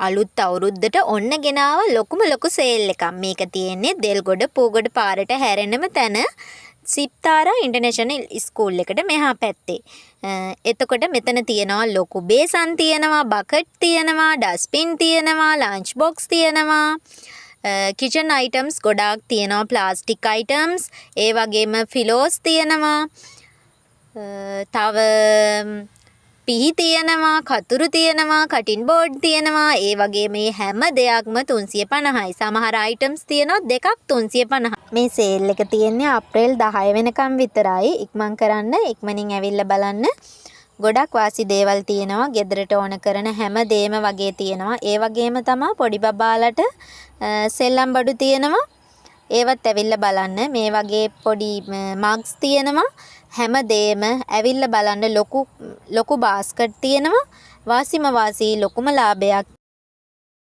අලුත් අවුරුද්දට ඔන්න ගෙනාව ලොකුම ලොකු සේල් එකක්. මේක තියෙන්නේ දෙල්ගොඩ පූගොඩ පාරට හැරෙනම තැන සිප්තාරා ඉන්ටර්නැෂනල් ස්කූල් එකට මෙහා පැත්තේ. එතකොට මෙතන තියෙනවා ලොකු බේසන් තියෙනවා, බකට් තියෙනවා, ඩස්බින් තියෙනවා, ලන්ච් බොක්ස් තියෙනවා. කිචන් අයිටම්ස් ගොඩාක් තියෙනවා, ප්ලාස්ටික් අයිටම්ස්, ඒ වගේම ෆිලෝස් තියෙනවා. තව පිහි තියෙනවා, කතුරු තියෙනවා, කටින් බෝඩ් තියෙනවා. ඒ වගේ මේ හැම දෙයක්ම 350යි. සමහර අයිටම්ස් තියෙනවා දෙකක් 350. මේ සේල් එක තියෙන්නේ අප්‍රේල් 10 වෙනකම් විතරයි. ඉක්මන් කරන්න, ඉක්මනින් ඇවිල්ලා බලන්න. ගොඩක් වාසි දේවල් තියෙනවා. ගෙදරට ඕන කරන හැම දෙයක්ම වගේ තියෙනවා. ඒ වගේම තමයි පොඩි බබාලට සෙල්ලම් බඩු තියෙනවා. ඒවත් ඇවිල්ලා බලන්න. මේ වගේ පොඩි මග්ස් තියෙනවා. හැම දෙයක්ම ඇවිල්ලා බලන්න. ලොකු බාස්කට් තියෙනවා. වාසිම වාසි ලොකුම ලාභයක්.